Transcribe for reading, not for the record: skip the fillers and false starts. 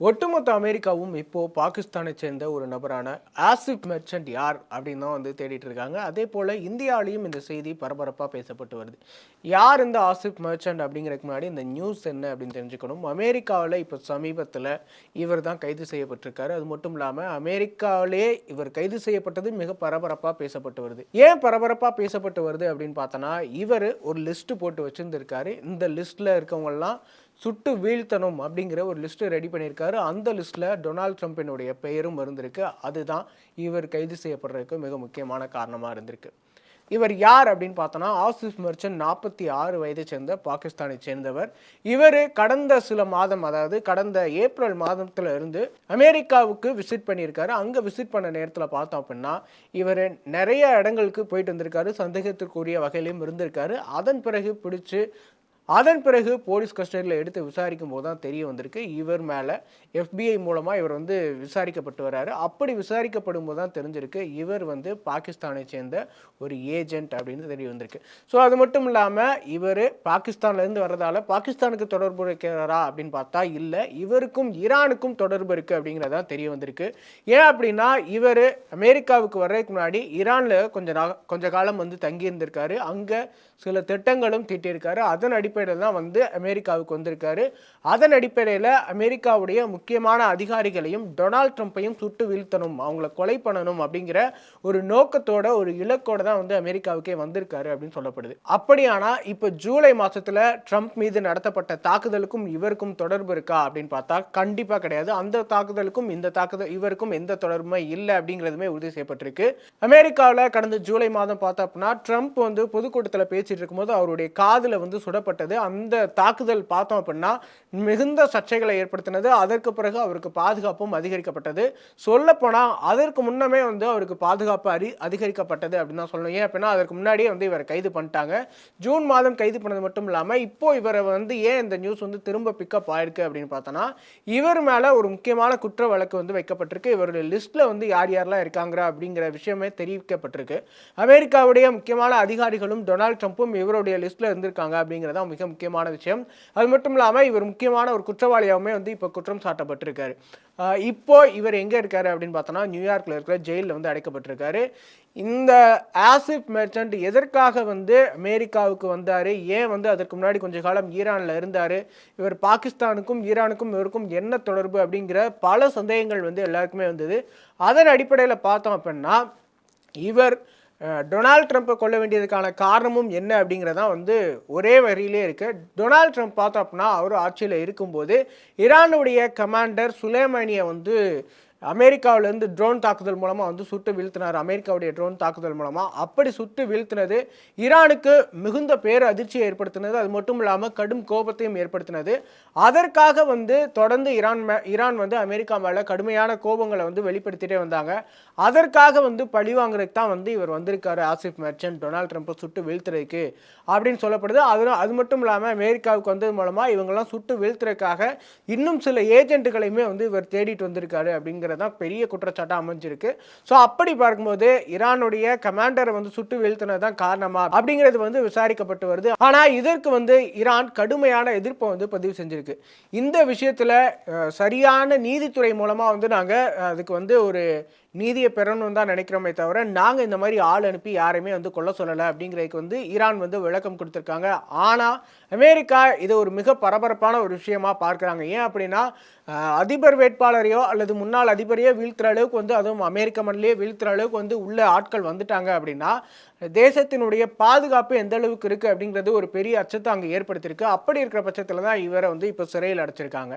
ஒட்டுமொத்த அமெரிக்காவும் இப்போ பாகிஸ்தானை சேர்ந்த ஒரு நபரான ஆசிப் மெர்ச்சன்ட் யார் அப்படின்னு தான் வந்து தேடிட்டு இருக்காங்க. அதே போல இந்தியாவிலையும் இந்த செய்தி பரபரப்பாக பேசப்பட்டு வருது. யார் இந்த ஆசிப் மெர்ச்சன்ட் அப்படிங்கிறதுக்கு முன்னாடி இந்த நியூஸ் என்ன அப்படின்னு தெரிஞ்சுக்கணும். அமெரிக்காவில் இப்போ சமீபத்தில் இவர் தான் கைது செய்யப்பட்டிருக்காரு. அது மட்டும் இல்லாமல் அமெரிக்காவிலே இவர் கைது செய்யப்பட்டது மிக பரபரப்பாக பேசப்பட்டு வருது. ஏன் பரபரப்பாக பேசப்பட்டு வருது அப்படின்னு பார்த்தோன்னா, இவர் ஒரு லிஸ்ட் போட்டு வச்சிருந்திருக்காரு. இந்த லிஸ்ட்டில் இருக்கவங்கெல்லாம் சுட்டு வீழ்த்தணும் அப்படிங்கிற ஒரு லிஸ்ட்டு ரெடி பண்ணியிருக்காரு. அந்த லிஸ்ட்டில் டொனால்ட் ட்ரம்பினுடைய பெயரும் இருந்திருக்கு. அதுதான் இவர் கைது செய்யப்படுறதுக்கு மிக முக்கியமான காரணமாக இருந்திருக்கு. இவர் யார் அப்படின்னு பார்த்தோன்னா, ஆசிப் மெர்ச்சன்ட் 46 வயதை சேர்ந்த பாகிஸ்தானை சேர்ந்தவர். இவர் கடந்த சில மாதம், அதாவது கடந்த ஏப்ரல் மாதத்துல இருந்து அமெரிக்காவுக்கு விசிட் பண்ணியிருக்காரு. அங்கே விசிட் பண்ண நேரத்தில் பார்த்தோம் அப்படின்னா, இவர் நிறைய இடங்களுக்கு போயிட்டு வந்திருக்காரு. சந்தேகத்திற்குரிய வகையிலும் இருந்திருக்காரு. அதன் பிறகு போலீஸ் கஸ்டடியில் எடுத்து விசாரிக்கும் போது தான் தெரிய வந்திருக்கு, இவர் மேலே FBI மூலமாக இவர் வந்து விசாரிக்கப்பட்டு வர்றாரு. அப்படி விசாரிக்கப்படும் போது தான் தெரிஞ்சிருக்கு, இவர் வந்து பாகிஸ்தானை சேர்ந்த ஒரு ஏஜென்ட் அப்படின்னு தெரிய வந்திருக்கு. ஸோ அது மட்டும் இல்லாமல் இவர் பாகிஸ்தான்லேருந்து வர்றதால பாகிஸ்தானுக்கு தொடர்பு இருக்கிறாரா அப்படின்னு பார்த்தா இல்லை, இவருக்கும் ஈரானுக்கும் தொடர்பு இருக்குது அப்படிங்கிறதான் தெரிய வந்திருக்கு. ஏன் அப்படின்னா, இவர் அமெரிக்காவுக்கு வர்றதுக்கு முன்னாடி ஈரானில் கொஞ்ச காலம் வந்து தங்கியிருந்திருக்காரு. அங்கே சில திட்டங்களும் தீட்டியிருக்காரு. அதன் அடிப்படையில் தான் வந்து அமெரிக்காவுக்கு வந்திருக்காரு. அதன் அடிப்படையில் அமெரிக்காவுடைய முக்கியமான அதிகாரிகளையும் டொனால்ட் ட்ரம்பையும் சுட்டு வீழ்த்தணும், அவங்கள கொலை பண்ணணும் அப்படிங்கிற ஒரு நோக்கத்தோட, ஒரு இலக்கோட தான் வந்து அமெரிக்காவுக்கே வந்திருக்காரு அப்படின்னு சொல்லப்படுது. அப்படியானா இப்போ ஜூலை மாதத்தில் ட்ரம்ப் மீது நடத்தப்பட்ட தாக்குதலுக்கும் இவருக்கும் தொடர்பு இருக்கா அப்படின்னு பார்த்தா கண்டிப்பாக கிடையாது. அந்த தாக்குதலுக்கும் இவருக்கும் எந்த தொடர்புமே இல்லை அப்படிங்கிறதுமே உறுதி செய்யப்பட்டிருக்கு. அமெரிக்காவில் கடந்த ஜூலை மாதம் பார்த்தா அப்படின்னா, ட்ரம்ப் வந்து பொதுக்கூட்டத்தில் பேசிட்டு இருக்கும்போது அவருடைய காதில் வந்து சுடப்பட்டது. அந்த தாக்குதல் பார்த்தோம் அப்படின்னா மிகுந்த சர்ச்சைகளை ஏற்படுத்தினது. அதற்கு பிறகு அவருக்கு பாதுகாப்பும் அதிகரிக்கப்பட்டது. சொல்லப்போனால் அதற்கு முன்னமே வந்து அவருக்கு பாதுகாப்பு அதிகரிக்கப்பட்டது அப்படின்னு தான் சொல்லணும். ஏன் அப்படின்னா, அதற்கு முன்னாடியே வந்து இவரை கைது பண்ணிட்டாங்க. ஜூன் மாதம் கைது பண்ணது மட்டும் இல்லாமல் இப்போ இவரை வந்து ஏன் இந்த நியூஸ் வந்து திரும்ப பிக்கப் ஆயிருக்கு அப்படின்னு பார்த்தோன்னா, இவர் மேலே ஒரு முக்கியமான குற்ற வழக்கு வந்து வைக்கப்பட்டிருக்கு. இவருடைய லிஸ்ட்டில் வந்து யார் யாரெல்லாம் இருக்காங்க அப்படிங்கிற விஷயமே தெரிவிக்கப்பட்டிருக்கு. அமெரிக்காவுடைய முக்கியமான அதிகாரிகளும் டொனால்ட் ட்ரம்ப்பும் இவருடைய லிஸ்ட்டில் இருந்திருக்காங்க அப்படிங்கிறதா மிக முக்கியமான விஷயம். அது மட்டும் இல்லாமல் இவர் முக்கியமான ஒரு குற்றவாளியாகவுமே வந்து இப்போ குற்றம் சாட்டப்பட்டிருக்காரு. இப்போ இவர் எங்கே இருக்காரு அப்படின்னு பார்த்தோன்னா, நியூயார்க்கில் இருக்கிற ஜெயிலில் வந்து அடைக்கப்பட்டிருக்காரு. இந்த ஆசிப் மெர்ச்சன்ட் எதற்காக வந்து அமெரிக்காவுக்கு வந்தார், ஏன் வந்து அதற்கு முன்னாடி கொஞ்ச காலம் ஈரானில் இருந்தார், இவர் பாகிஸ்தானுக்கும் ஈரானுக்கும் இவருக்கும் என்ன தொடர்பு அப்படிங்கிற பல சந்தேகங்கள் வந்து எல்லாருக்குமே வந்தது. அதன் அடிப்படையில் பார்த்தோம் அப்படின்னா, இவர் டொனால்ட் ட்ரம்ப்பை கொல்ல வேண்டியதுக்கான காரணமும் என்ன அப்படிங்கிறதான் வந்து ஒரே வரியிலே இருக்குது. டொனால்ட் ட்ரம்ப் பார்த்தோம் அப்படின்னா, அவர் ஆட்சியில் இருக்கும்போது ஈரானுடைய கமாண்டர் சுலைமானியை வந்து அமெரிக்காவிலேருந்து ட்ரோன் தாக்குதல் மூலமாக வந்து சுட்டு வீழ்த்தினார். அமெரிக்காவுடைய ட்ரோன் தாக்குதல் மூலமாக அப்படி சுட்டு வீழ்த்தினது ஈரானுக்கு மிகுந்த பேர் அதிர்ச்சியை ஏற்படுத்தினது. அது மட்டும் இல்லாமல் கடும் கோபத்தையும் ஏற்படுத்தினது. அதற்காக வந்து தொடர்ந்து ஈரான் வந்து அமெரிக்கா மேலே கடுமையான கோபங்களை வந்து வெளிப்படுத்திட்டே வந்தாங்க. அதற்காக வந்து பழி வாங்குறதுக்கு தான் வந்து இவர் வந்திருக்காரு, ஆசிப் மெர்ச்சன்ட் டொனால்ட் ட்ரம்ப்பை சுட்டு வீழ்த்துறதுக்கு அப்படின்னு சொல்லப்படுது. அது மட்டும் இல்லாமல் அமெரிக்காவுக்கு வந்தது மூலமாக இவங்கெல்லாம் சுட்டு வீழ்த்துறதுக்காக இன்னும் சில ஏஜென்ட்டுகளையுமே வந்து இவர் தேடிட்டு வந்திருக்காரு அப்படிங்கிற தான் பெரிய குற்றச்சாட்டா அமைஞ்சிருக்கு. ஸோ அப்படி பார்க்கும்போது ஈரானுடைய கமாண்டரை வந்து சுட்டு வீழ்த்தினது தான் காரணமா அப்படிங்கிறது வந்து விசாரிக்கப்பட்டு வருது. ஆனால் இதற்கு வந்து ஈரான் கடுமையான எதிர்ப்பை வந்து பதிவு செஞ்சிருக்கு. இந்த விஷயத்தில் சரியான நீதித்துறை மூலமாக வந்து நாங்கள் அதுக்கு வந்து ஒரு நீதியை பெறணும்னு தான் நினைக்கிறோமே தவிர, நாங்கள் இந்த மாதிரி ஆள் அனுப்பி யாரையுமே வந்து கொல்ல சொல்லலை அப்படிங்கிறதுக்கு வந்து ஈரான் வந்து விளக்கம் கொடுத்துருக்காங்க. ஆனால் அமெரிக்கா இதை ஒரு மிக பரபரப்பான ஒரு விஷயமா பார்க்குறாங்க. ஏன் அப்படின்னா, அதிபர் வேட்பாளரையோ அல்லது முன்னாள் அதிபரையோ வீழ்த்துற அளவுக்கு வந்து, அதுவும் அமெரிக்க மண்ணிலேயே வீழ்த்துற அளவுக்கு வந்து உள்ள ஆட்கள் வந்துட்டாங்க அப்படின்னா, தேசத்தினுடைய பாதுகாப்பு எந்த அளவுக்கு இருக்குது அப்படிங்கிறது ஒரு பெரிய அச்சத்தை அங்கே ஏற்படுத்தியிருக்கு. அப்படி இருக்கிற பட்சத்தில் தான் இவரை வந்து இப்போ சிறையில் அடைச்சிருக்காங்க.